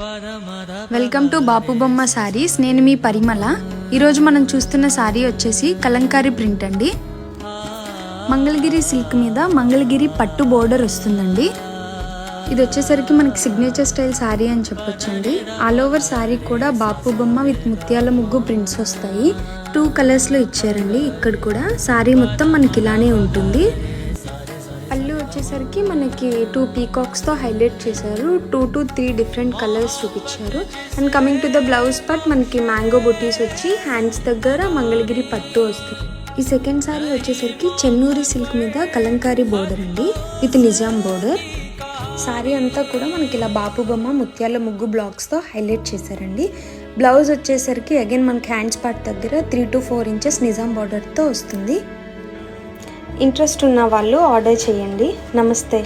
Welcome to బాపు బొమ్మ సారీస్. నేను మీ పరిమళ. ఈరోజు మనం చూస్తున్న సారీ వచ్చేసి కలంకారీ ప్రింట్ అండి. మంగళగిరి సిల్క్ మీద మంగళగిరి పట్టు బోర్డర్ వస్తుందండి. ఇది వచ్చేసరికి మనకి సిగ్నేచర్ స్టైల్ సారీ అని చెప్పొచ్చండి. ఆల్ ఓవర్ సారీ కూడా బాపు బొమ్మ విత్ ముత్యాల ముగ్గు ప్రింట్స్ వస్తాయి. 2 కలర్స్లో ఇచ్చారండి. ఇక్కడ కూడా సారీ మొత్తం మనకి ఇలానే ఉంటుంది. పళ్ళు వచ్చేసరికి మనకి 2 పీకాక్స్తో హైలైట్ చేశారు. 2 to 3 డిఫరెంట్ కలర్స్ చూపించారు. And coming to the blouse part మనకి మ్యాంగో బుటీస్ వచ్చి హ్యాండ్స్ దగ్గర మంగళగిరి పట్టు వస్తుంది. ఈ సెకండ్ సారీ వచ్చేసరికి చెన్నూరి సిల్క్ మీద కలంకారీ బోర్డర్ అండి విత్ నిజాం బోర్డర్. సారీ అంతా కూడా మనకి ఇలా బాపు బొమ్మ ముత్యాల ముగ్గు బ్లాక్స్తో హైలైట్ చేశారండి. బ్లౌజ్ వచ్చేసరికి అగైన్ మనకి హ్యాండ్స్ పార్ట్ దగ్గర 3 to 4 ఇంచెస్ నిజాం బోర్డర్తో వస్తుంది. ఇంట్రెస్ట్ ఉన్న వాళ్ళు ఆర్డర్ చేయండి. నమస్తే.